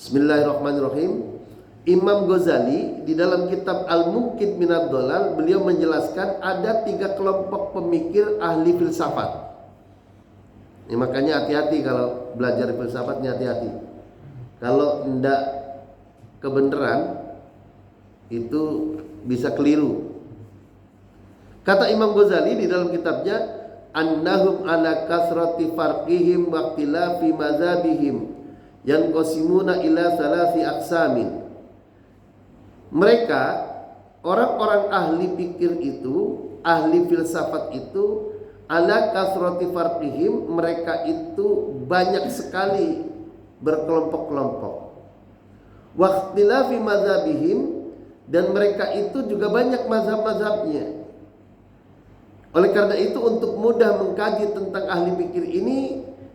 Bismillahirrahmanirrahim. Imam Ghazali di dalam kitab Al-Munqidh Minad Dhalal, beliau menjelaskan ada 3 kelompok pemikir ahli filsafat. Ini makanya hati-hati kalau belajar filsafatnya, hati-hati. Kalau tidak kebenaran itu bisa keliru. Kata Imam Ghazali di dalam kitabnya, annahum ala kasrati farqihim wa ikhtilafi mazhabihim yanqasimuna ila salasi aqsamin. Mereka, orang-orang ahli pikir itu, ahli filsafat itu, ala kasrati farqihim, mereka itu banyak sekali berkelompok-kelompok. Wa ikhtilafi mazhabihim, dan mereka itu juga banyak mazhab-mazhabnya. Oleh karena itu, untuk mudah mengkaji tentang ahli pikir ini,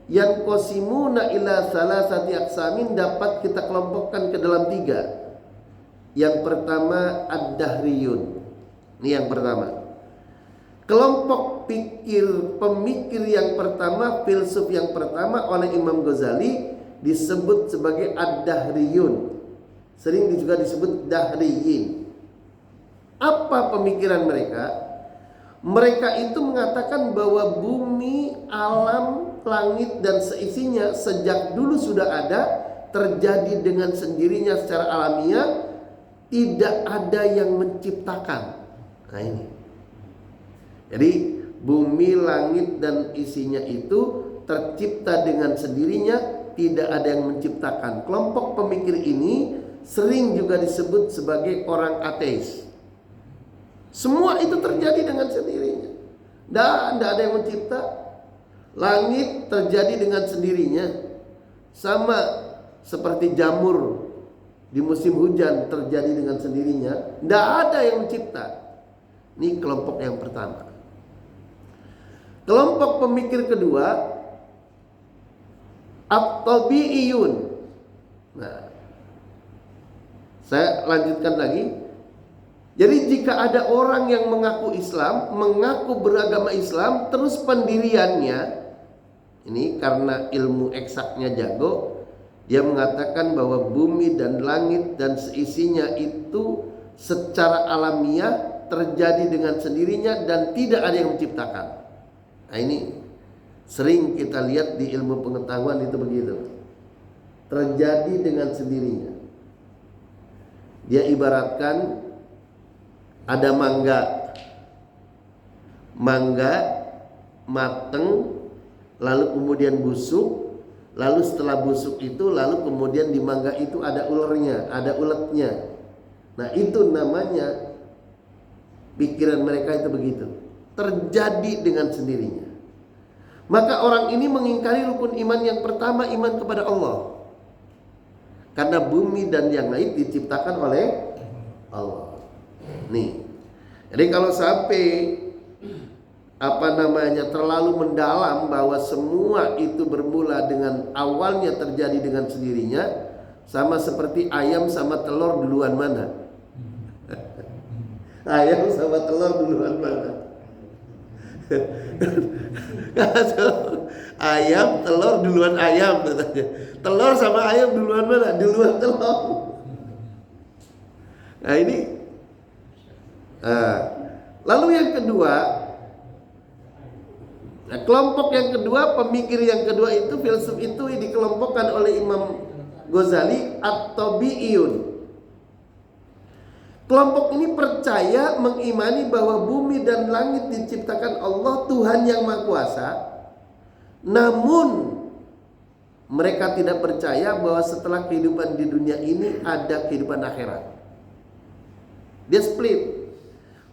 yang qasimuna ila salasati aqsamin, dapat kita kelompokkan ke dalam 3. Yang pertama ad-dahriyun. Ini yang pertama. Kelompok pemikir yang pertama, filsuf yang pertama oleh Imam Ghazali disebut sebagai ad-dahriyun. Sering juga disebut dahriyin. Apa pemikiran mereka? Mereka itu mengatakan bahwa bumi, alam, langit dan seisinya sejak dulu sudah ada, terjadi dengan sendirinya secara alamiah, tidak ada yang menciptakan. Nah ini. Jadi bumi, langit dan isinya itu tercipta dengan sendirinya, tidak ada yang menciptakan. Kelompok pemikir ini sering juga disebut sebagai orang ateis. Semua itu terjadi dengan sendirinya. Tidak ada yang mencipta. Langit terjadi dengan sendirinya. Sama seperti jamur di musim hujan terjadi dengan sendirinya. Tidak ada yang mencipta. Ini kelompok yang pertama. Kelompok pemikir kedua, at-tabi'iyun. Nah, saya lanjutkan lagi. Jadi jika ada orang yang mengaku Islam, mengaku beragama Islam, terus pendiriannya, ini karena ilmu eksaknya jago, dia mengatakan bahwa bumi dan langit dan seisinya itu secara alamiah terjadi dengan sendirinya dan tidak ada yang menciptakan. Nah ini sering kita lihat di ilmu pengetahuan itu begitu. Terjadi dengan sendirinya. Dia ibaratkan ada mangga mateng, lalu kemudian busuk, lalu setelah busuk itu, lalu kemudian di mangga itu ada ulernya, ada uletnya. Nah itu namanya pikiran mereka itu begitu, terjadi dengan sendirinya. Maka orang ini mengingkari rukun iman yang pertama, iman kepada Allah, karena bumi dan yang lain diciptakan oleh Allah. Nih, jadi kalau sampai terlalu mendalam bahwa semua itu bermula dengan awalnya terjadi dengan sendirinya, sama seperti ayam sama telur duluan mana? Ayam sama telur duluan mana? Ayam, telur duluan ayam katanya. Telur sama ayam duluan mana? Duluan telur. Nah ini. Lalu yang kedua, kelompok yang kedua, pemikir yang kedua itu, filsuf itu dikelompokkan oleh Imam Ghazali at-tabi'iyun. Kelompok ini percaya, mengimani bahwa bumi dan langit diciptakan Allah, Tuhan yang Maha Kuasa. Namun mereka tidak percaya bahwa setelah kehidupan di dunia ini ada kehidupan akhirat. Dia split.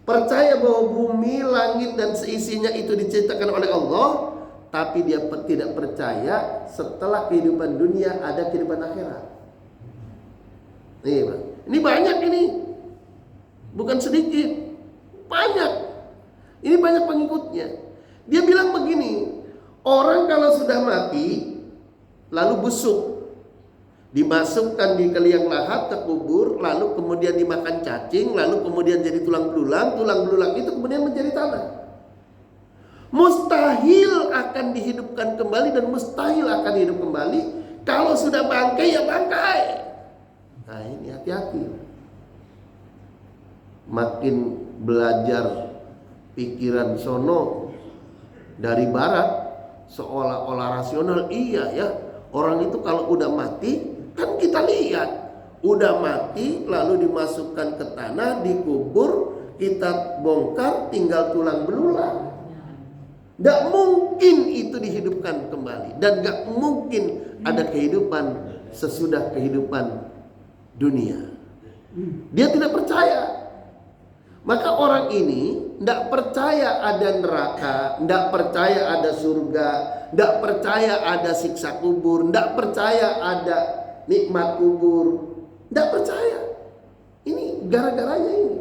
Percaya bahwa bumi, langit dan seisinya itu diciptakan oleh Allah, tapi dia tidak percaya setelah kehidupan dunia ada kehidupan akhirat. Ini banyak ini. Bukan sedikit. Banyak. Ini banyak pengikutnya. Dia bilang begini, orang kalau sudah mati lalu busuk, dimasukkan di liang lahat ke kubur, lalu kemudian dimakan cacing, lalu kemudian jadi tulang belulang itu kemudian menjadi tanah. Mustahil akan dihidupkan kembali dan mustahil akan hidup kembali. Kalau sudah bangkai ya bangkai. Nah ini hati-hati. Makin belajar pikiran sono dari barat seolah-olah rasional. Iya ya, orang itu kalau udah mati kan kita lihat udah mati lalu dimasukkan ke tanah, dikubur, kita bongkar tinggal tulang belulang. Tidak mungkin itu dihidupkan kembali, dan gak mungkin ada kehidupan sesudah kehidupan dunia. Dia tidak percaya. Maka orang ini tidak percaya ada neraka, tidak percaya ada surga, tidak percaya ada siksa kubur, tidak percaya ada nikmat kubur, tidak percaya. Ini gara-garanya ini.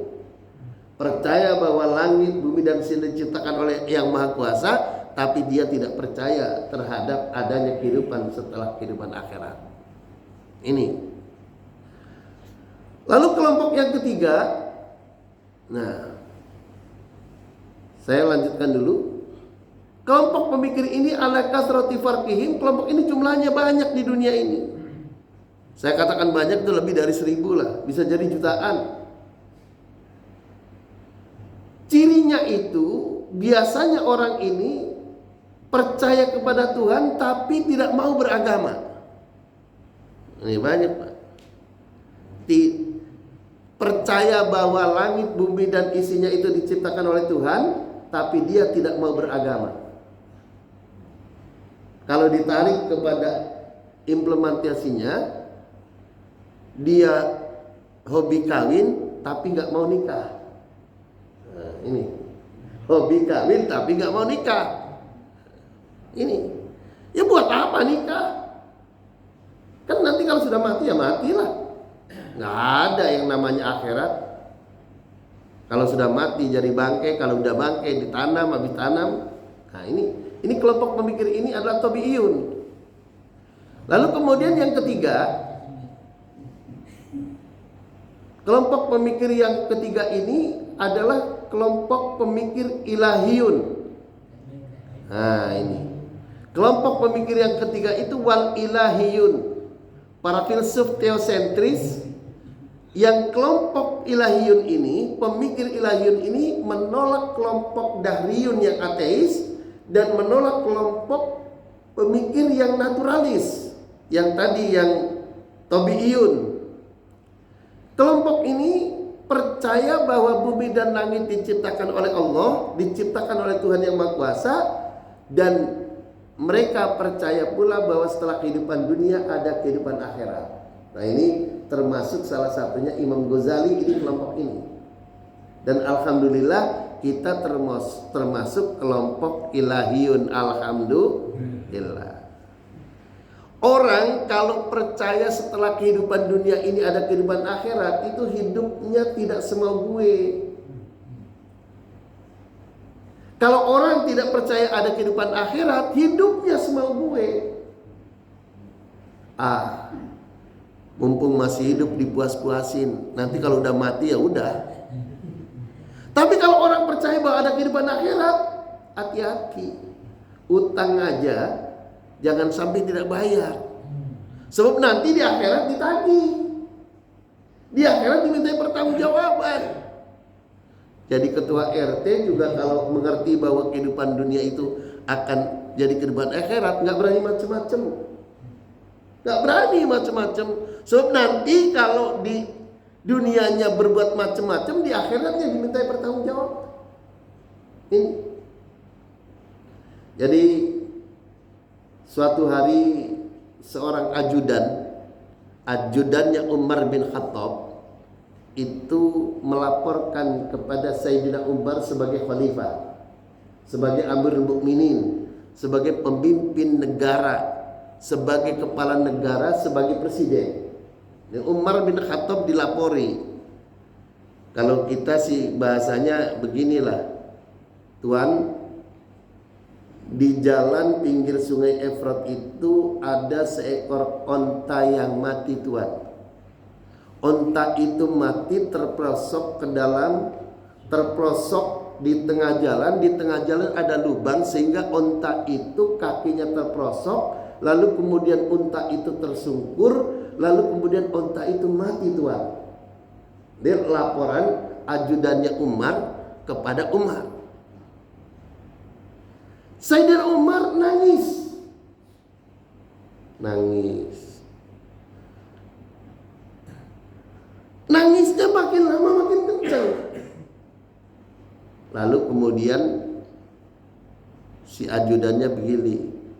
Percaya bahwa langit, bumi dan bumi diciptakan oleh Yang Maha Kuasa, tapi dia tidak percaya terhadap adanya kehidupan setelah kehidupan akhirat. Ini. Lalu kelompok yang ketiga. Nah, saya lanjutkan dulu. Kelompok pemikir ini ala kasrati farqihim, kelompok ini jumlahnya banyak di dunia ini. Saya katakan banyak itu lebih dari 1000 lah, bisa jadi jutaan. Cirinya itu biasanya orang ini percaya kepada Tuhan tapi tidak mau beragama. Ini banyak, Pak. Percaya bahwa langit, bumi dan isinya itu diciptakan oleh Tuhan, tapi dia tidak mau beragama. Kalau ditarik kepada implementasinya, dia hobi kawin tapi nggak mau nikah. Nah, ini hobi kawin tapi nggak mau nikah. Ini ya buat apa nikah? Kan nanti kalau sudah mati ya matilah. Nggak ada yang namanya akhirat. Kalau sudah mati jadi bangkai, kalau udah bangkai ditanam, habis tanam. Nah ini kelompok pemikir ini adalah tabi'iyun. Lalu kemudian yang ketiga, kelompok pemikir yang ketiga ini adalah kelompok pemikir ilahiyun. Nah ini kelompok pemikir yang ketiga itu wal ilahiyun, para filsuf teosentris. Yang kelompok ilahiyun ini, pemikir ilahiyun ini menolak kelompok dahriyun yang ateis dan menolak kelompok pemikir yang naturalis, yang tadi yang tabi'iyun. Kelompok ini percaya bahwa bumi dan langit diciptakan oleh Allah, diciptakan oleh Tuhan Yang Maha Kuasa, dan mereka percaya pula bahwa setelah kehidupan dunia ada kehidupan akhirat. Nah ini termasuk salah satunya Imam Ghazali ini kelompok ini. Dan alhamdulillah kita termasuk kelompok ilahiyun, alhamdulillah. Orang kalau percaya setelah kehidupan dunia ini ada kehidupan akhirat, itu hidupnya tidak semau gue. Kalau orang tidak percaya ada kehidupan akhirat, hidupnya semau gue. Mumpung masih hidup dipuas-puasin, nanti kalau udah mati ya udah. Tapi kalau orang percaya bahwa ada kehidupan akhirat, hati-hati. Utang aja jangan sampai tidak bayar. Sebab nanti di akhirat ditagih. Di akhirat dimintai pertanggungjawaban. Jadi ketua RT juga kalau mengerti bahwa kehidupan dunia itu akan jadi kehidupan akhirat, nggak berani macam-macam. Nggak berani macam-macam. Sebab nanti kalau di dunianya berbuat macam-macam, di akhiratnya dimintai pertanggungjawaban. Ini. Jadi suatu hari seorang ajudannya Umar bin Khattab itu melaporkan kepada Sayyidina Umar sebagai khalifah, sebagai Amirul Mukminin, sebagai pemimpin negara, sebagai kepala negara, sebagai presiden. Umar bin Khattab dilapori. Kalau kita sih bahasanya beginilah, Tuan, di jalan pinggir sungai Efrat itu ada seekor onta yang mati, Tuan. Onta itu mati terperosok di tengah jalan ada lubang sehingga onta itu kakinya terperosok, lalu kemudian unta itu tersungkur, lalu kemudian onta itu mati tuan. Dia laporan ajudannya Umar kepada Umar. Sayyidina Umar nangis. Nangisnya makin lama makin kencang. Lalu kemudian si ajudannya begini,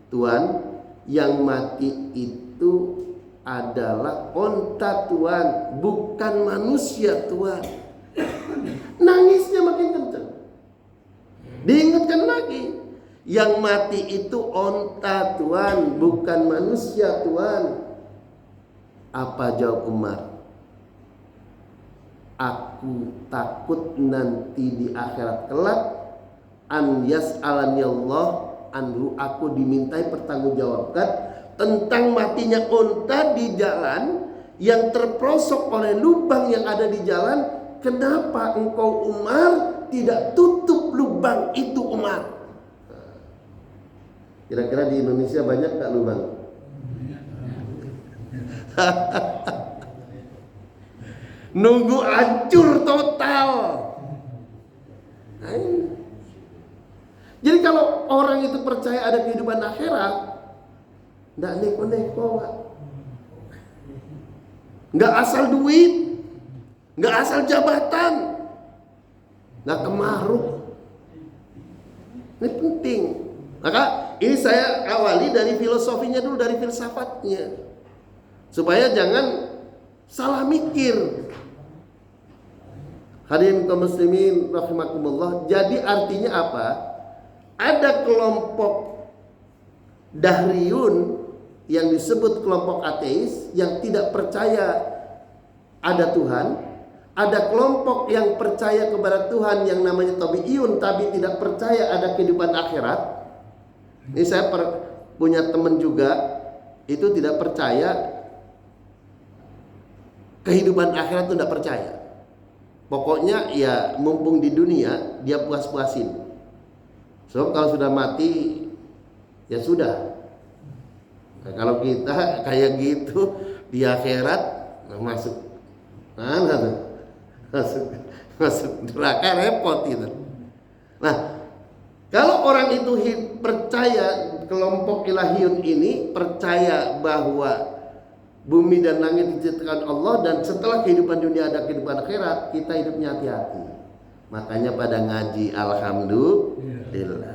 Tuan, yang mati itu adalah onta Tuan, bukan manusia Tuan. Nangisnya makin kencang. Diingatkan lagi, yang mati itu onta Tuan, bukan manusia Tuan. Apa jawab Umar? Aku takut nanti di akhirat kelak an yas'alani Allah anhu, aku dimintai pertanggungjawabkan tentang matinya onta di jalan yang terperosok oleh lubang yang ada di jalan. Kenapa engkau Umar tidak tutup lubang itu Umar? Kira-kira di Indonesia banyak gak lubang? Nunggu hancur total. Jadi kalau orang itu percaya ada kehidupan akhirat, nggak neko-neko, nggak asal duit, nggak asal jabatan, nggak kemaruk. Ini penting. Maka ini saya awali dari filosofinya dulu, dari filsafatnya, supaya jangan salah mikir. Hadirin kaum muslimin rahimakumullah. Jadi artinya apa? Ada kelompok Dahriyun yang disebut kelompok ateis yang tidak percaya ada Tuhan. Ada kelompok yang percaya kepada Tuhan yang namanya Tabi'iyun, tapi tidak percaya ada kehidupan akhirat. Ini saya punya teman juga, itu tidak percaya kehidupan akhirat, itu tidak percaya. Pokoknya ya mumpung di dunia dia puas-puasin. So kalau sudah mati ya sudah. Nah, kalau kita kayak gitu di akhirat masuk neraka, repot gitu. Nah, kalau orang itu percaya, kelompok ilahiyun ini percaya bahwa bumi dan langit diciptakan Allah, dan setelah kehidupan dunia ada kehidupan akhirat, kita hidupnya hati-hati. Makanya pada ngaji alhamdulillah.